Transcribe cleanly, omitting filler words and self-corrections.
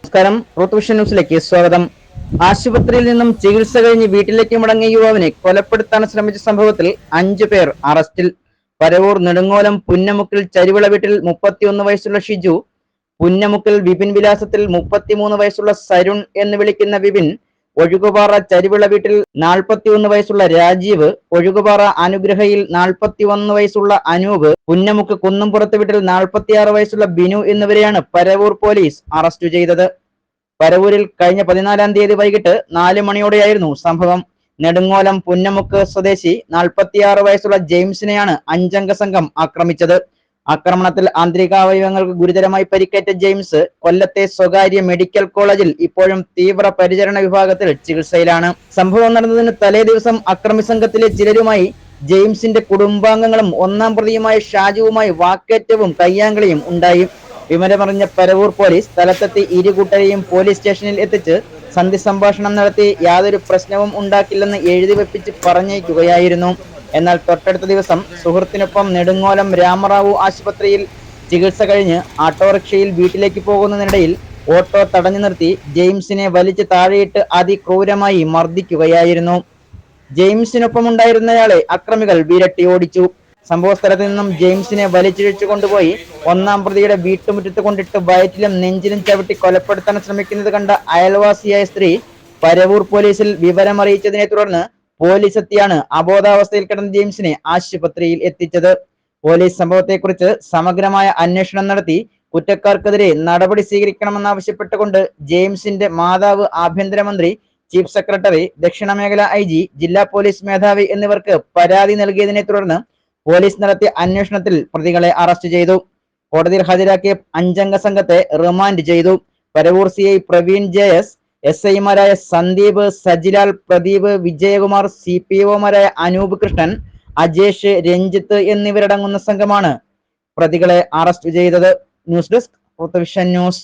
നമസ്കാരം. റൂത്ത് ന്യൂസിലേക്ക് സ്വാഗതം. ആശുപത്രിയിൽ നിന്നും ചികിത്സ കഴിഞ്ഞ് വീട്ടിലേക്ക് മടങ്ങിയ യുവാവിനെ കൊലപ്പെടുത്താൻ ശ്രമിച്ച സംഭവത്തിൽ 5 പേർ അറസ്റ്റിൽ. പരവൂർ നെടുങ്ങോലം പുന്നമുക്കിൽ ചരിവിള വീട്ടിൽ 31 വയസ്സുള്ള ഷിജു, പുന്നമുക്കിൽ വിപിൻ വിലാസത്തിൽ 33 വയസ്സുള്ള സരുൺ എന്ന് വിളിക്കുന്ന വിപിൻ, ഒഴുകുപാറ ചരിവിള വീട്ടിൽ 41 വയസ്സുള്ള രാജീവ്, ഒഴുകുപാറ അനുഗ്രഹയിൽ 41 വയസ്സുള്ള അനൂപ്, പുന്നമുക്ക് കുന്നംപുറത്ത് വീട്ടിൽ 46 വയസ്സുള്ള ബിനു എന്നിവരെയാണ് പരവൂർ പോലീസ് അറസ്റ്റ് ചെയ്തത്. പരവൂരിൽ കഴിഞ്ഞ 14-ാം തീയതി വൈകിട്ട് 4 മണിയോടെയായിരുന്നു സംഭവം. നെടുങ്ങോലം പുന്നമുക്ക് സ്വദേശി 46 വയസ്സുള്ള ജെയിംസിനെയാണ് 5-അംഗ സംഘം ആക്രമിച്ചത്. ആക്രമണത്തിൽ ആന്തരികാവയവങ്ങൾക്ക് ഗുരുതരമായി പരിക്കേറ്റ ജെയിംസ് കൊല്ലത്തെ സ്വകാര്യ മെഡിക്കൽ കോളേജിൽ ഇപ്പോഴും തീവ്ര പരിചരണ വിഭാഗത്തിൽ ചികിത്സയിലാണ്. സംഭവം നടന്നതിന് തലേ ദിവസം അക്രമി സംഘത്തിലെ ചിലരുമായി ജെയിംസിന്റെ കുടുംബാംഗങ്ങളും 1-ാം പ്രതിയുമായ ഷാജുവുമായി വാക്കേറ്റവും കയ്യാങ്കളിയും ഉണ്ടായി. വിവരമറിഞ്ഞ പരവൂർ പോലീസ് സ്ഥലത്തെത്തി ഇരുകൂട്ടരെയും പോലീസ് സ്റ്റേഷനിൽ എത്തിച്ച് സന്ധി സംഭാഷണം നടത്തി യാതൊരു പ്രശ്നവും ഉണ്ടാക്കില്ലെന്ന് എഴുതി വെപ്പിച്ച് പറഞ്ഞയക്കുകയായിരുന്നു. എന്നാൽ തൊട്ടടുത്ത ദിവസം സുഹൃത്തിനൊപ്പം നെടുങ്ങോലം രാമറാവു ആശുപത്രിയിൽ ചികിത്സ കഴിഞ്ഞ് ഓട്ടോറിക്ഷയിൽ വീട്ടിലേക്ക് പോകുന്നതിനിടയിൽ ഓട്ടോ തടഞ്ഞു നിർത്തി ജെയിംസിനെ വലിച്ചു താഴെയിട്ട് അതിക്രൂരമായി മർദ്ദിക്കുകയായിരുന്നു. ജെയിംസിനൊപ്പം ഉണ്ടായിരുന്നയാളെ അക്രമികൾ വിരട്ടി ഓടിച്ചു. സംഭവ സ്ഥലത്ത് നിന്നും ജെയിംസിനെ വലിച്ചിഴച്ചു കൊണ്ടുപോയി 1-ാം പ്രതിയുടെ വീട്ടുമുറ്റത്ത് കൊണ്ടിട്ട് വയറ്റിലും നെഞ്ചിലും ചവിട്ടി കൊലപ്പെടുത്താൻ ശ്രമിക്കുന്നത് കണ്ട അയൽവാസിയായ സ്ത്രീ പരവൂർ പോലീസിൽ വിവരമറിയിച്ചതിനെ തുടർന്ന് പോലീസ് എത്തിയാണ് അബോധാവസ്ഥയിൽ കിടന്ന ജെയിംസിനെ ആശുപത്രിയിൽ എത്തിച്ചത്. പോലീസ് സംഭവത്തെക്കുറിച്ച് സമഗ്രമായ അന്വേഷണം നടത്തി കുറ്റക്കാർക്കെതിരെ നടപടി സ്വീകരിക്കണമെന്നാവശ്യപ്പെട്ടുകൊണ്ട് ജെയിംസിന്റെ മാതാവ്, ആഭ്യന്തരമന്ത്രി, ചീഫ് സെക്രട്ടറി, ദക്ഷിണ മേഖല IG, ജില്ലാ പോലീസ് മേധാവി എന്നിവർക്ക് പരാതി നൽകിയതിനെ തുടർന്ന് പോലീസ് നടത്തിയ അന്വേഷണത്തിൽ പ്രതികളെ അറസ്റ്റ് ചെയ്തു. കോടതിയിൽ ഹാജരാക്കിയ 5-അംഗ സംഘത്തെ റിമാൻഡ് ചെയ്തു. പരവൂർ CI പ്രവീൺ JS, SI-മാരായ സന്ദീപ്, സജിലാൽ, പ്രദീപ്, വിജയകുമാർ, CPO-മാരായ അനൂപ് കൃഷ്ണൻ, അജേഷ്, രഞ്ജിത്ത് എന്നിവരടങ്ങുന്ന സംഘമാണ് പ്രതികളെ അറസ്റ്റ് ചെയ്തത്. News desk Ruth news.